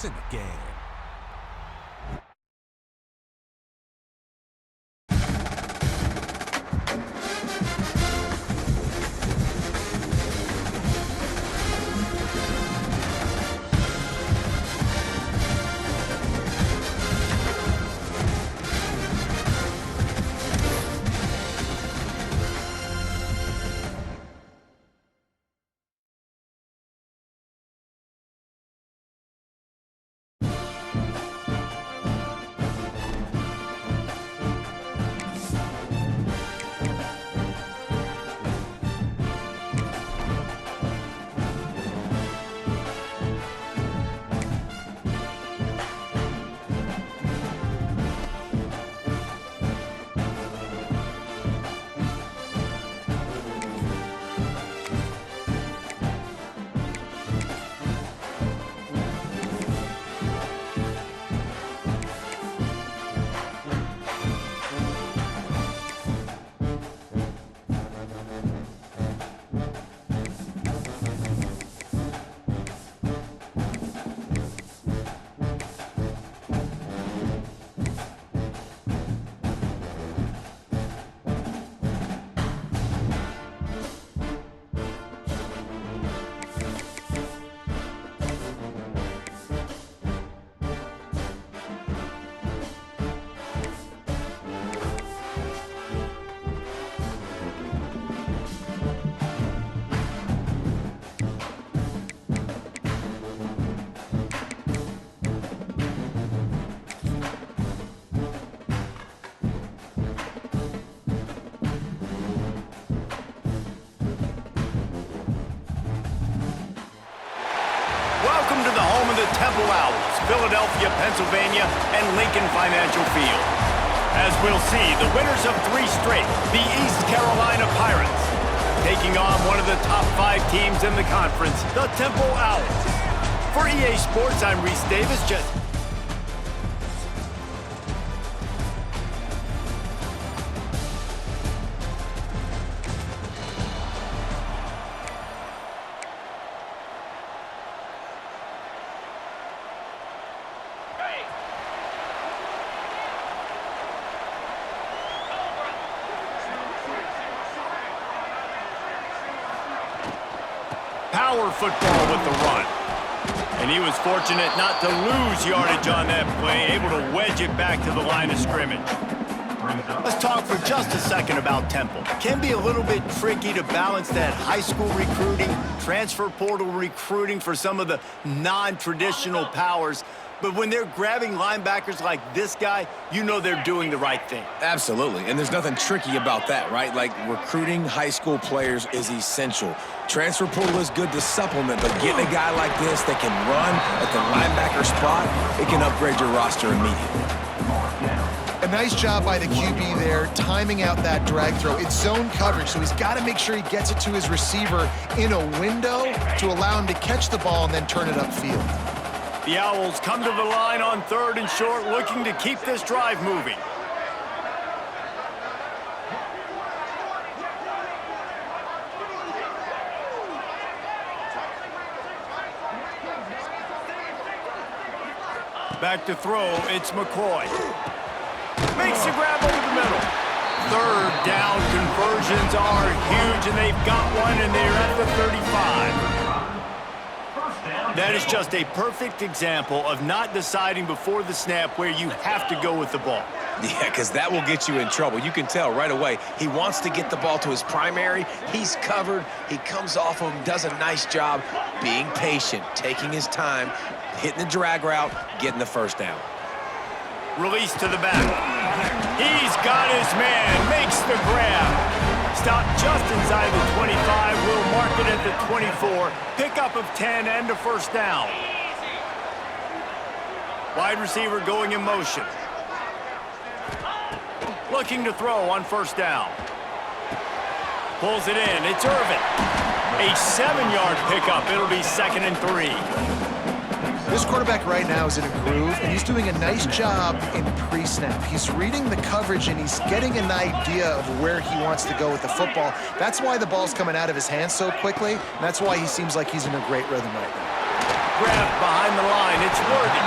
It's in the game. Welcome to the home of the Temple Owls, Philadelphia, Pennsylvania, and Lincoln Financial Field. As we'll see, the winners of 3 straight, the East Carolina Pirates, taking on one of the top 5 teams in the conference, the Temple Owls. For EA Sports, I'm Reese Davis. Power football with the run. And he was fortunate not to lose yardage on that play, able to wedge it back to the line of scrimmage. Let's talk for just a second about Temple. It can be a little bit tricky to balance that high school recruiting, transfer portal recruiting for some of the non-traditional powers. But when they're grabbing linebackers like this guy, you know they're doing the right thing. Absolutely, and there's nothing tricky about that, right? Like, recruiting high school players is essential. Transfer portal is good to supplement, but getting a guy like this that can run at the linebacker spot, it can upgrade your roster immediately. A nice job by the QB there, timing out that drag throw. It's zone coverage, so he's got to make sure he gets it to his receiver in a window to allow him to catch the ball and then turn it upfield. The Owls come to the line on 3rd and short, looking to keep this drive moving. Back to throw, it's McCoy. Makes the grab over the middle. 3rd down conversions are huge, and they've got one, and they're at the 35. That is just a perfect example of not deciding before the snap where you have to go with the ball. Yeah, because that will get you in trouble. You can tell right away. He wants to get the ball to his primary. He's covered. He comes off of him, does a nice job being patient, taking his time, hitting the drag route, getting the 1st down. Release to the back. He's got his man, makes the grab. Stopped just inside the 25, will mark it at the 24. Pickup of 10 and a 1st down. Wide receiver going in motion. Looking to throw on 1st down. Pulls it in, it's Irvin. A 7-yard pickup, it'll be 2nd and 3. This quarterback right now is in a groove, and he's doing a nice job in pre-snap. He's reading the coverage, and he's getting an idea of where he wants to go with the football. That's why the ball's coming out of his hands so quickly, and that's why he seems like he's in a great rhythm right now. grab behind the line. It's worthy.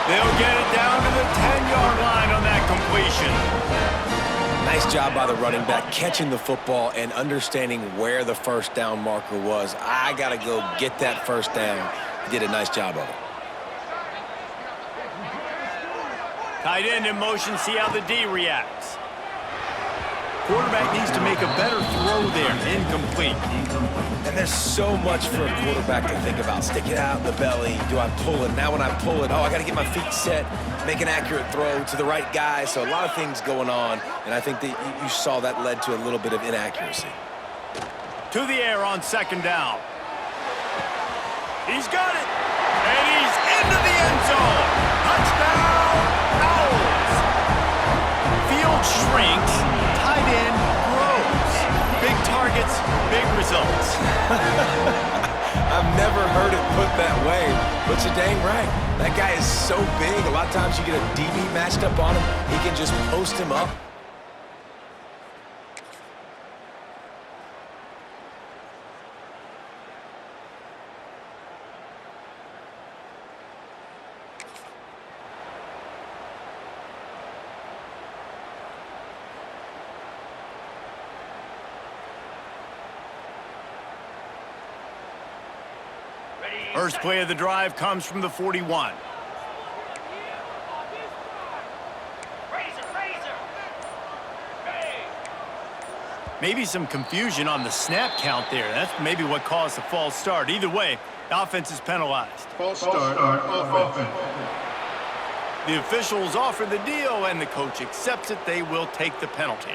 They'll get it down to the 10-yard line on that completion. Nice job by the running back, catching the football and understanding where the first down marker was. I got to go get that first down. He did a nice job of it. Tight end in motion, see how the D reacts. Quarterback needs to make a better throw there. Incomplete. And there's so much for a quarterback to think about. Stick it out in the belly. Do I pull it? Now when I pull it, oh, I got to get my feet set, make an accurate throw to the right guy. So a lot of things going on, and I think that you saw that led to a little bit of inaccuracy. To the air on second down. He's got it. And he's into the end zone. Touchdown, Owls. Field shrinks. Tight end grows. Big targets, big results. I've never heard it put that way, but you're dang right. That guy is so big. A lot of times you get a DB matched up on him. He can just post him up. First play of the drive comes from the 41. Maybe some confusion on the snap count there. That's maybe what caused the false start. Either way, the offense is penalized. False start, offense. The officials offer the deal, and the coach accepts it. They will take the penalty.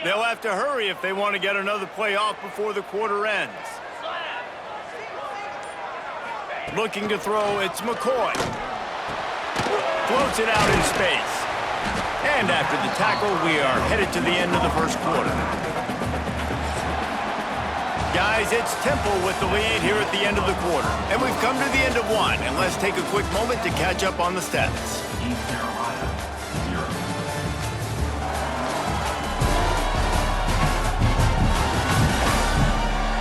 They'll have to hurry if they want to get another play off before the quarter ends. Looking to throw, it's McCoy. Floats it out in space. And after the tackle, we are headed to the end of the first quarter. Guys, it's Temple with the lead here at the end of the quarter. And we've come to the end of one. And let's take a quick moment to catch up on the stats.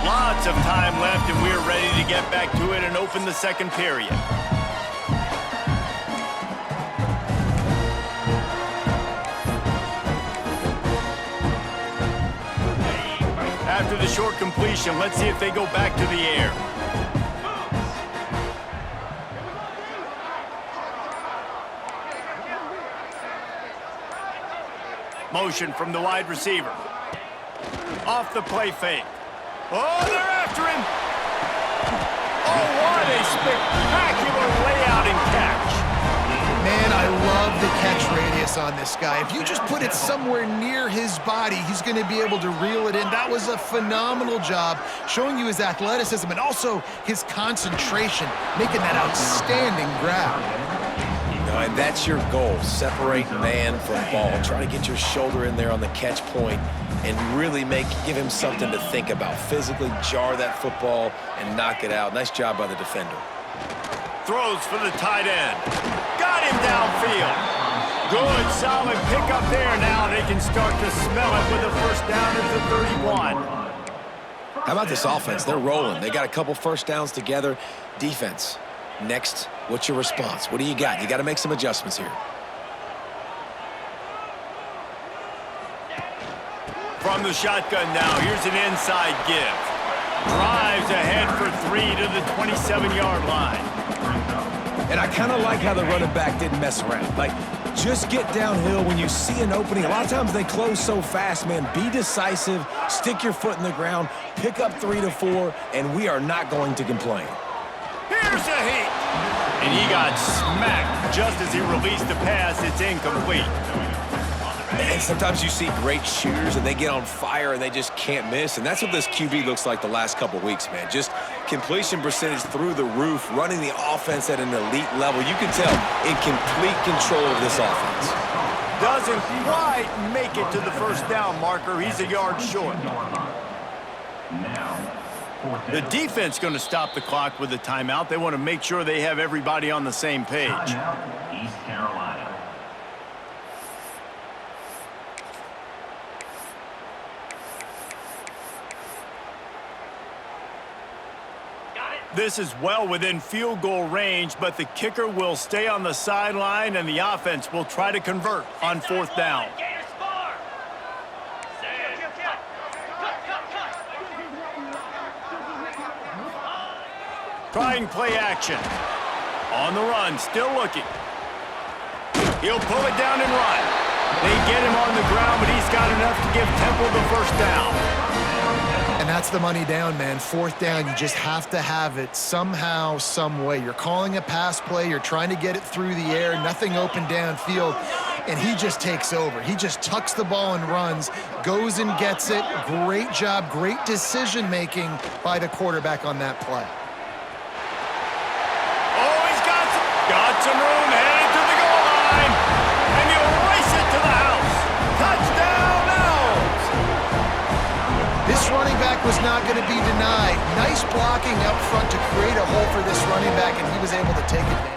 Lots of time left, and we're ready to get back to it and open the second period. After the short completion, let's see if they go back to the air. Motion from the wide receiver. Off the play fake. Oh, they're after him. Oh, what a spectacular layout and catch. Man, I love the catch radius on this guy. If you just put it somewhere near his body, he's going to be able to reel it in. That was a phenomenal job, showing you his athleticism and also his concentration, making that outstanding grab. And that's your goal, separate man from ball. Try to get your shoulder in there on the catch point and really give him something to think about. Physically jar that football and knock it out. Nice job by the defender. Throws for the tight end. Got him downfield. Good, solid pickup there. Now they can start to smell it with a first down at the 31. How about this offense? They're rolling. They got a couple first downs together. Defense. Next, what's your response? What do you got? You got to make some adjustments here. From the shotgun now, here's an inside give. Drives ahead for 3 to the 27-yard line. And I kind of like how the running back didn't mess around. Like, just get downhill when you see an opening. A lot of times they close so fast, man. Be decisive, stick your foot in the ground, pick up 3 to 4, and we are not going to complain. Here's a hit. And he got smacked just as he released the pass. It's incomplete. And sometimes you see great shooters and they get on fire and they just can't miss. And that's what this QB looks like the last couple weeks, man. Just completion percentage through the roof, running the offense at an elite level. You can tell in complete control of this offense. Doesn't quite make it to the first down marker. He's a yard short. The defense going to stop the clock with a timeout. They want to make sure they have everybody on the same page. East Carolina. This is well within field goal range, but the kicker will stay on the sideline, and the offense will try to convert on 4th down. Trying play action. On the run, still looking. He'll pull it down and run. They get him on the ground, but he's got enough to give Temple the first down. And that's the money down, man. 4th down, you just have to have it somehow, some way. You're calling a pass play. You're trying to get it through the air. Nothing open downfield. And he just takes over. He just tucks the ball and runs, goes and gets it. Great job, great decision-making by the quarterback on that play. Oh, he's got some room, headed to the goal line. And he'll race it to the house. Touchdown, Owls! This running back was not going to be denied. Nice blocking up front to create a hole for this running back, and he was able to take advantage.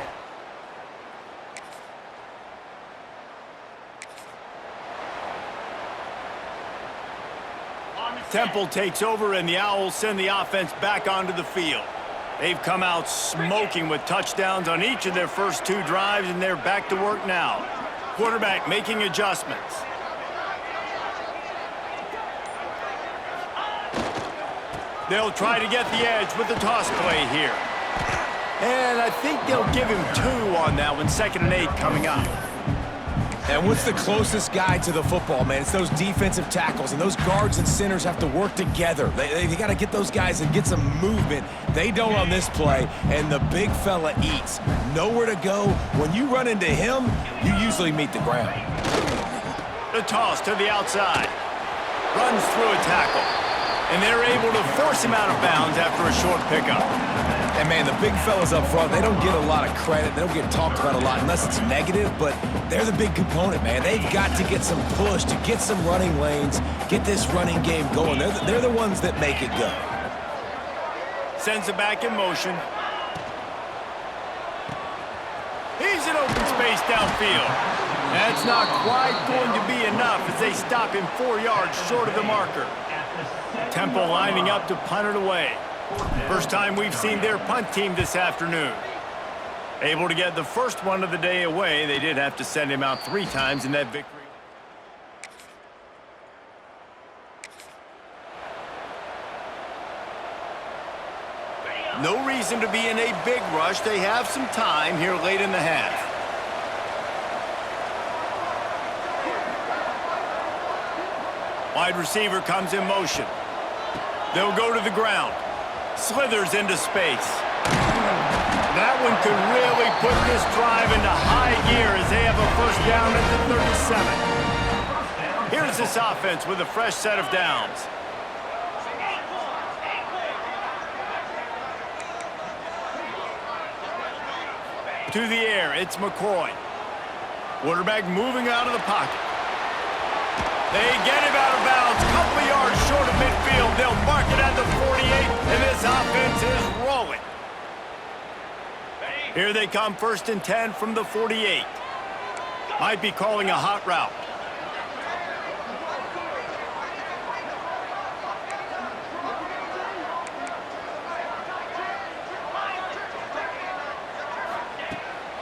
Temple takes over, and the Owls send the offense back onto the field. They've come out smoking with touchdowns on each of their first 2 drives, and they're back to work now. Quarterback making adjustments. They'll try to get the edge with the toss play here. And I think they'll give him 2 on that one, 2nd and 8 coming up. And what's the closest guy to the football, man? It's those defensive tackles, and those guards and centers have to work together. They got to get those guys and get some movement. They don't on this play, and the big fella eats. Nowhere to go. When you run into him, you usually meet the ground. The toss to the outside. Runs through a tackle. And they're able to force him out of bounds after a short pickup. And, man, the big fellas up front, they don't get a lot of credit. They don't get talked about a lot unless it's negative, but they're the big component, man. They've got to get some push, to get some running lanes, get this running game going. They're the ones that make it go. Sends it back in motion. He's in open space downfield. That's not quite going to be enough as they stop him 4 yards short of the marker. Temple lining up to punt it away. First time we've seen their punt team this afternoon. Able to get the first one of the day away. They did have to send him out 3 times in that victory. No reason to be in a big rush. They have some time here late in the half. Wide receiver comes in motion. They'll go to the ground. Slithers into space. That one could really put this drive into high gear as they have a first down at the 37. Here's this offense with a fresh set of downs. To the air, it's McCoy. Quarterback moving out of the pocket. They get him out of bounds, couple yards short of midfield. They'll mark it at the 48, and this offense is rolling. Here they come, 1st and 10 from the 48. Might be calling a hot route.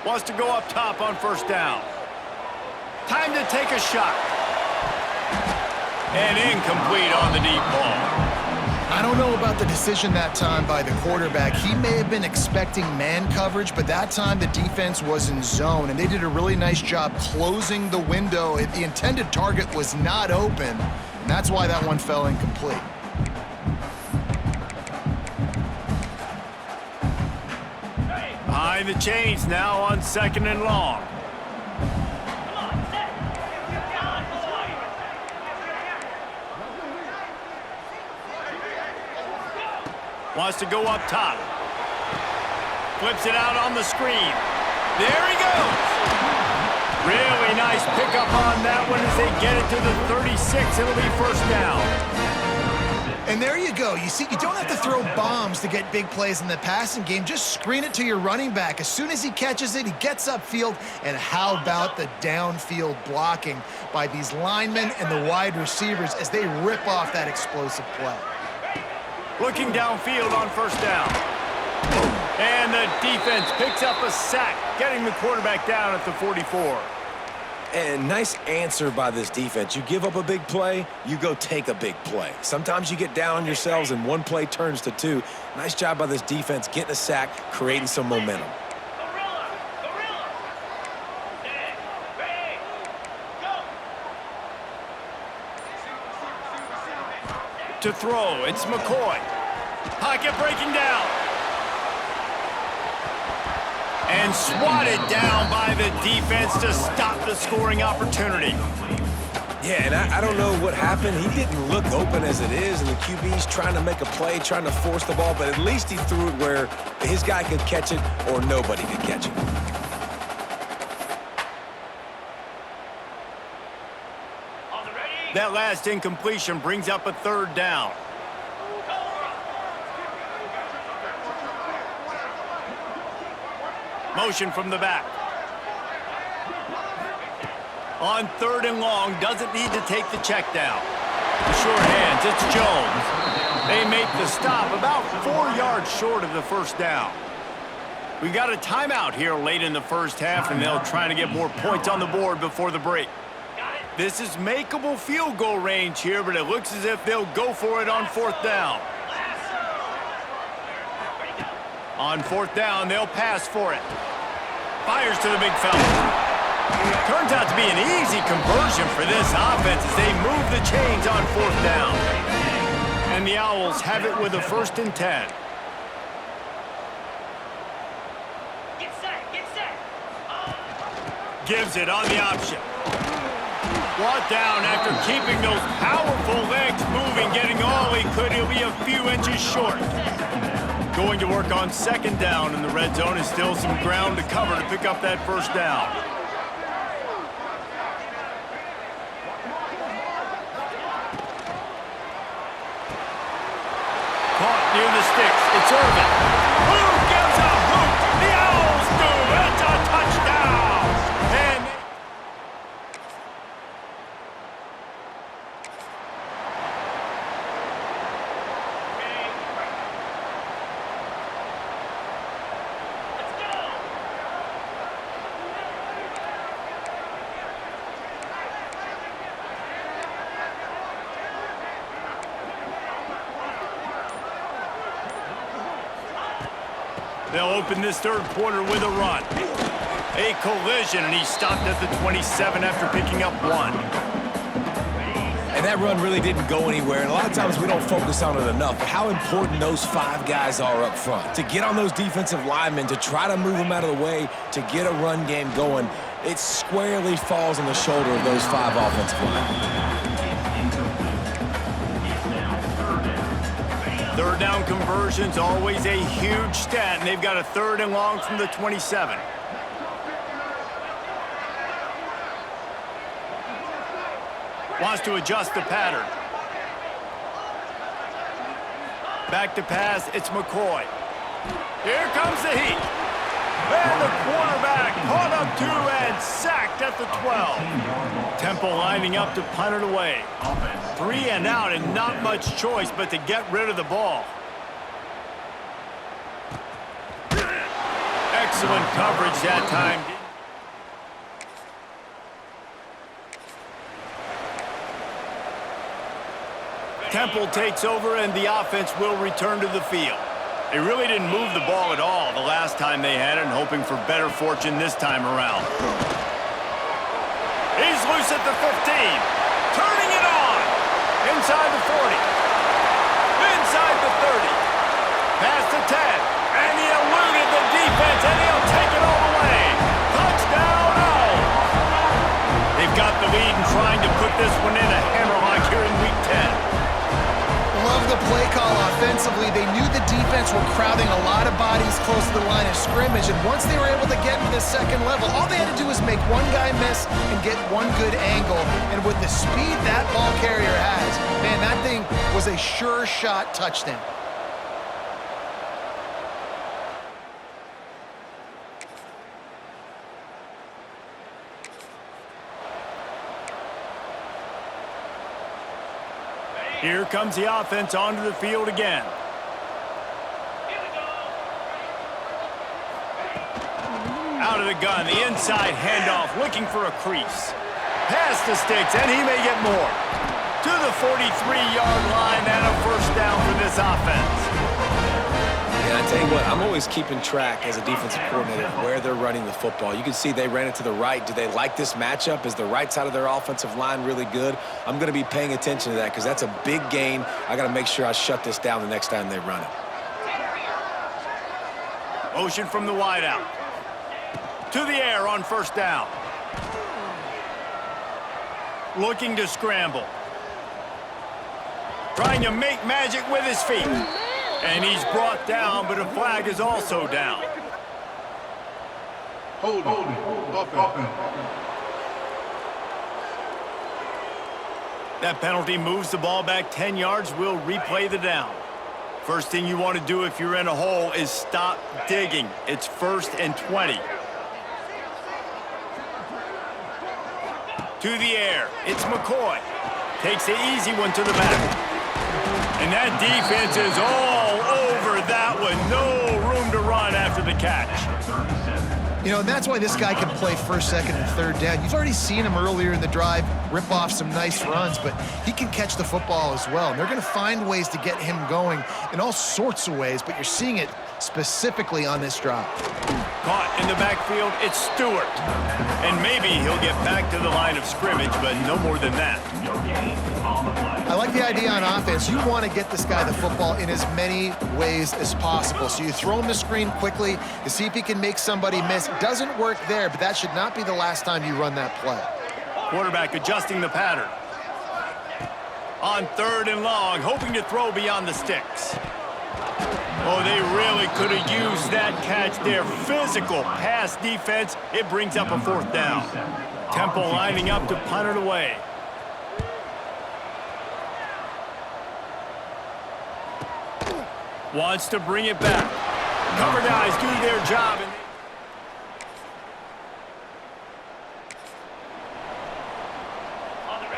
Wants to go up top on 1st down. Time to take a shot. And incomplete on the deep ball. I don't know about the decision that time by the quarterback. He may have been expecting man coverage, but that time the defense was in zone, and they did a really nice job closing the window. The intended target was not open, and that's why that one fell incomplete. Behind the chains now on 2nd and long. Wants to go up top. Flips it out on the screen. There he goes. Really nice pickup on that one as they get it to the 36. It'll be 1st down. And there you go. You see, you don't have to throw bombs to get big plays in the passing game. Just screen it to your running back. As soon as he catches it, he gets upfield. And how about the downfield blocking by these linemen and the wide receivers as they rip off that explosive play. Looking downfield on 1st down. And the defense picks up a sack, getting the quarterback down at the 44. And nice answer by this defense. You give up a big play, you go take a big play. Sometimes you get down on yourselves and one play turns to two. Nice job by this defense getting a sack, creating some momentum. To throw, it's McCoy. Pocket breaking down. And swatted down by the defense to stop the scoring opportunity. Yeah, and I don't know what happened. He didn't look open as it is, and the QB's trying to make a play, trying to force the ball, but at least he threw it where his guy could catch it or nobody could catch it. That last incompletion brings up a third down. Motion from the back. On third and long, doesn't need to take the check down. The short hands, it's Jones. They make the stop about 4 yards short of the first down. We got a timeout here late in the first half, and they'll try to get more points on the board before the break. This is makeable field goal range here, but it looks as if they'll go for it on fourth down. On fourth down, they'll pass for it. Fires to the big fella. Turns out to be an easy conversion for this offense as they move the chains on fourth down. And the Owls have it with a 1st and 10. Get set. Gives it on the option. Brought down after keeping those powerful legs moving, getting all he could. He'll be a few inches short. Going to work on 2nd down in the red zone is still some ground to cover to pick up that 1st down. Caught near the sticks. It's Irvin. Who gives a hoot? The Owls do. It's a touchdown. And they'll open this third quarter with a run. A collision, and he stopped at the 27 after picking up 1. And that run really didn't go anywhere, and a lot of times we don't focus on it enough, but how important those 5 guys are up front. To get on those defensive linemen, to try to move them out of the way, to get a run game going, it squarely falls on the shoulder of those 5 offensive linemen. Third down conversion's always a huge stat, and they've got a 3rd and long from the 27. Wants to adjust the pattern. Back to pass, it's McCoy. Here comes the heat. And the quarterback caught up to and sacked at the 12. Temple lining up to punt it away. 3 and out and not much choice but to get rid of the ball. Excellent coverage that time. Temple takes over and the offense will return to the field. They really didn't move the ball at all the last time they had it, and hoping for better fortune this time around. He's loose at the 15. Turning it on. Inside the 40. Inside the 30. Past the 10. And he eluded the defense, and he'll take it all the way. Touchdown, Owls. They've got the lead and trying to put this one in a hammerlock here in Week 10. Love the play call offensively. They knew the defense were crowding a lot of bodies close to the line of scrimmage, and once they were able to get into the 2nd level, all they had to do was make one guy miss and get one good angle. And with the speed that ball carrier has, man, that thing was a sure shot touchdown. Here comes the offense onto the field again. the gun. The inside handoff, looking for a crease. Past the sticks, and he may get more. To the 43-yard line, and a first down for this offense. Yeah, I tell you what, I'm always keeping track as a defensive coordinator of where they're running the football. You can see they ran it to the right. Do they like this matchup? Is the right side of their offensive line really good? I'm going to be paying attention to that because that's a big gain. I got to make sure I shut this down the next time they run it. Motion from the wideout. To the air on first down. Looking to scramble. Trying to make magic with his feet. And he's brought down, but a flag is also down. Holding. Offense. That penalty moves the ball back 10 yards. We'll replay the down. First thing you want to do if you're in a hole is stop digging. It's 1st and 20. To the air. It's McCoy. Takes the easy one to the back. And that defense is all over that one. No room to run after the catch. You know, and that's why this guy can play first, second, and third down. You've already seen him earlier in the drive rip off some nice runs, but he can catch the football as well. And they're going to find ways to get him going in all sorts of ways, but you're seeing it specifically on this drive. Caught in the backfield, it's Stewart. And maybe he'll get back to the line of scrimmage, but no more than that. I like the idea on offense. You want to get this guy the football in as many ways as possible. So you throw him the screen quickly to see if he can make somebody miss. It doesn't work there, but that should not be the last time you run that play. Quarterback adjusting the pattern. On 3rd and long, hoping to throw beyond the sticks. Oh, they really could have used that catch there. Physical pass defense. It brings up a 4th down. Temple lining up to punt it away. Wants to bring it back. Cover guys do their job.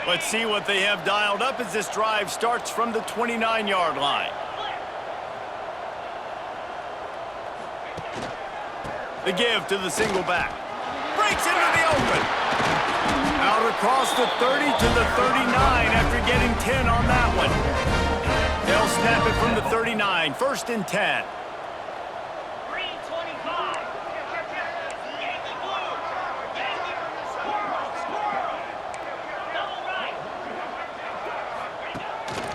Let's see what they have dialed up as this drive starts from the 29-yard line. The give to the single back. Breaks into the open. Out across the 30 to the 39 after getting 10 on that one. They'll snap it from the 39. 1st and 10. Green 25. Yankee blue. Yankee squirrel. Double right.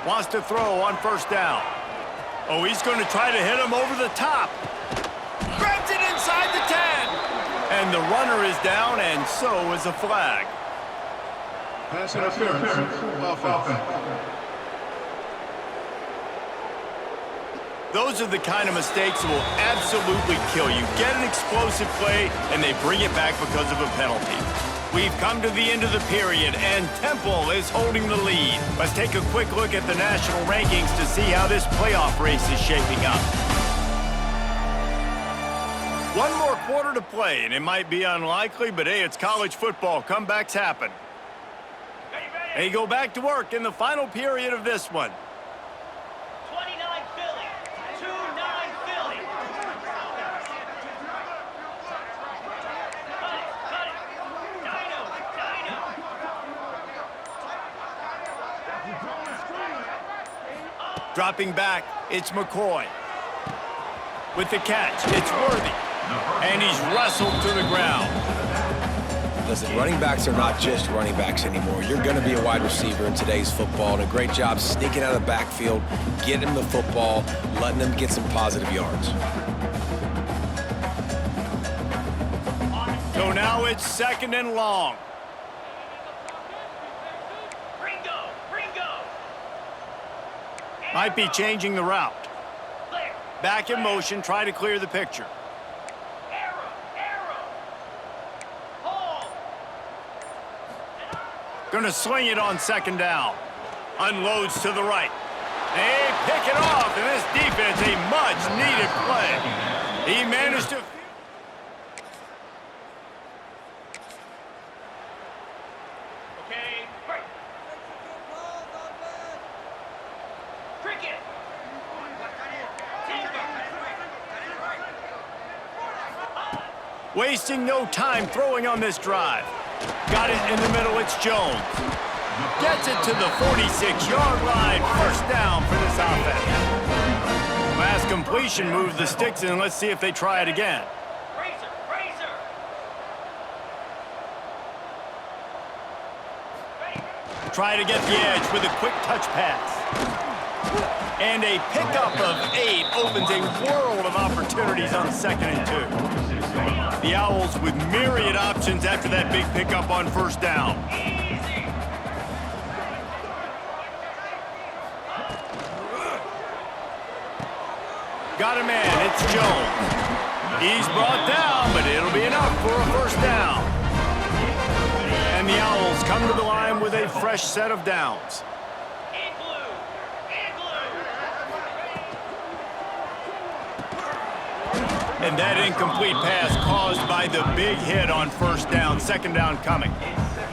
Wants to throw on 1st down. Oh, he's going to try to hit him over the top. Grabs it inside the 10. And the runner is down, and so is a flag. Pass interference. Offense. Those are the kind of mistakes that will absolutely kill you. Get an explosive play, and they bring it back because of a penalty. We've come to the end of the period, and Temple is holding the lead. Let's take a quick look at the national rankings to see how this playoff race is shaping up. One more quarter to play, and it might be unlikely, but hey, it's college football. Comebacks happen. They go back to work in the final period of this one. 29 Philly. 2-9 Philly. Cut it. Dino. Dropping back, it's McCoy. With the catch, it's Worthy. And he's wrestled to the ground. Listen, running backs are not just running backs anymore. You're going to be a wide receiver in today's football, and a great job sneaking out of the backfield, getting them the football, letting them get some positive yards. So now it's 2nd and long. Ringo. Might be changing the route. Clear. Back in motion, try to clear the picture. Arrow. Hold. Gonna sling it on 2nd down. Unloads to the right. They pick it off, and this defense, a much-needed play. He managed to... Okay. Break. Cricket. Timber. Wasting no time throwing on this drive. Got it in the middle, it's Jones. Gets it to the 46-yard line. First down for this offense. Last completion moves the sticks in. Let's see if they try it again. Razor, razor. Try to get the edge with a quick touch pass. And a pickup of 8 opens a world of opportunities on 2nd and 2. The Owls with myriad options after that big pickup on first down. Got a man, it's Jones. He's brought down, but it'll be enough for a first down. And the Owls come to the line with a fresh set of downs. In blue. In blue. And that incomplete pass caused by the big hit on first down. 2nd down coming.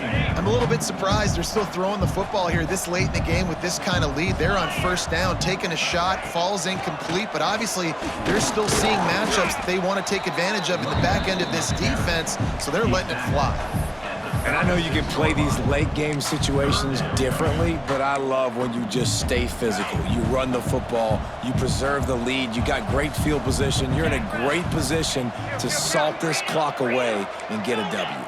I'm a little bit surprised they're still throwing the football here this late in the game with this kind of lead. They're on first down, taking a shot, falls incomplete, but obviously they're still seeing matchups that they want to take advantage of in the back end of this defense, so they're letting it fly. And I know you can play these late game situations differently, but I love when you just stay physical. You run the football, you preserve the lead, you got great field position, you're in a great position to salt this clock away and get a W.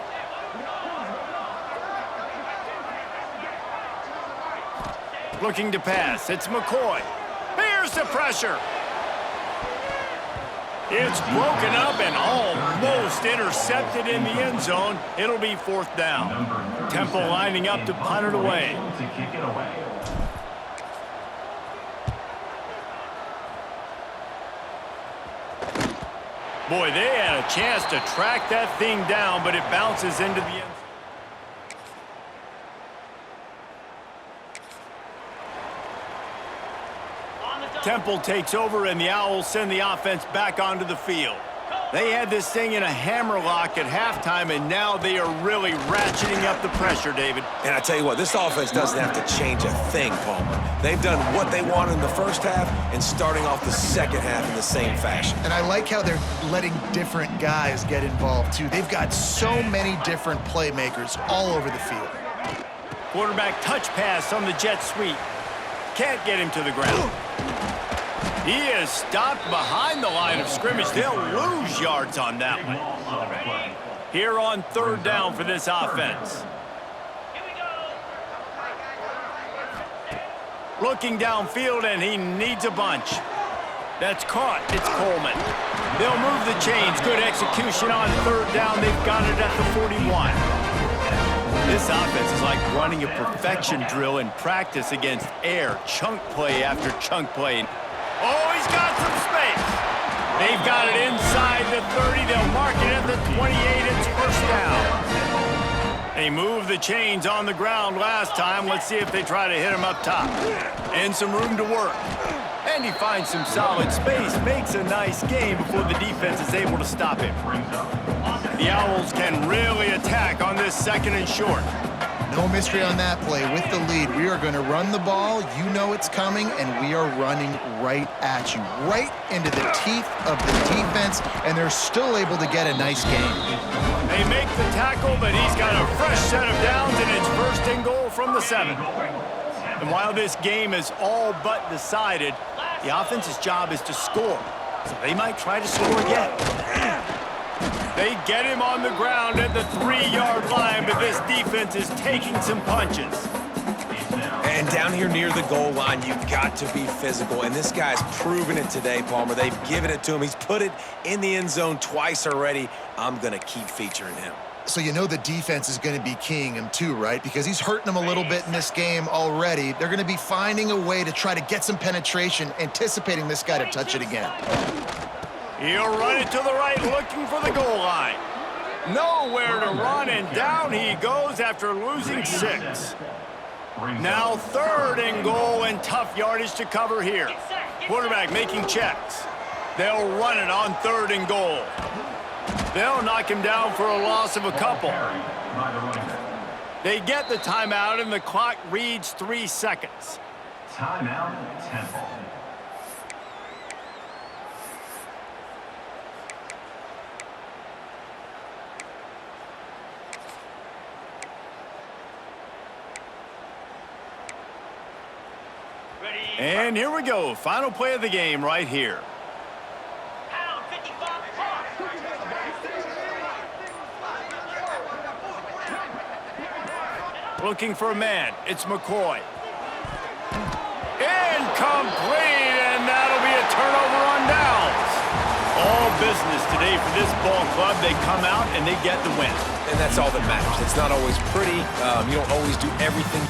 Looking to pass, it's McCoy. Here's the pressure. It's broken up and almost intercepted in the end zone. It'll be 4th down. Temple lining up to punt it away. Boy, they had a chance to track that thing down, but it bounces into the end zone. Temple takes over, and the Owls send the offense back onto the field. They had this thing in a hammerlock at halftime, and now they are really ratcheting up the pressure, David. And I tell you what, this offense doesn't have to change a thing, Palmer. They've done what they wanted in the first half and starting off the second half in the same fashion. And I like how they're letting different guys get involved, too. They've got so many different playmakers all over the field. Quarterback touch pass on the jet sweep. Can't get him to the ground. He is stopped behind the line of scrimmage. They'll lose yards on that one. Here on 3rd down for this offense. Here we go. Looking downfield, and he needs a bunch. That's caught. It's Coleman. They'll move the chains. Good execution on 3rd down. They've got it at the 41. This offense is like running a perfection drill in practice against air. Chunk play after chunk play. Oh, he's got some space. They've got it inside the 30. They'll mark it at the 28. It's first down. They moved the chains on the ground last time. Let's see if they try to hit him up top. And some room to work. And he finds some solid space. Makes a nice game before the defense is able to stop him. The Owls can really attack on this 2nd and short. No mystery on that play. With the lead, we are going to run the ball. You know it's coming, and we are running right at you, right into the teeth of the defense, and they're still able to get a nice game. They make the tackle, but he's got a fresh set of downs, and it's 1st and goal from the 7. And while this game is all but decided, the offense's job is to score. So they might try to score again. They get him on the ground at the 3-yard line, but this defense is taking some punches. And down here near the goal line, you've got to be physical. And this guy's proven it today, Palmer. They've given it to him. He's put it in the end zone twice already. I'm going to keep featuring him. So you know the defense is going to be keying him too, right? Because he's hurting them a little bit in this game already. They're going to be finding a way to try to get some penetration, anticipating this guy to touch it again. He'll run it to the right, looking for the goal line. Nowhere to run, and down he goes after losing 6. Now 3rd and goal, and tough yardage to cover here. Quarterback making checks. They'll run it on 3rd and goal. They'll knock him down for a loss of a couple. They get the timeout, and the clock reads 3 seconds. Timeout, Temple. And here we go. Final play of the game right here. Pound 55 plus. Looking for a man. It's McCoy. Incomplete, and that'll be a turnover on downs. All business today for this ball club. They come out and they get the win. And that's all that matters. It's not always pretty. You don't always do everything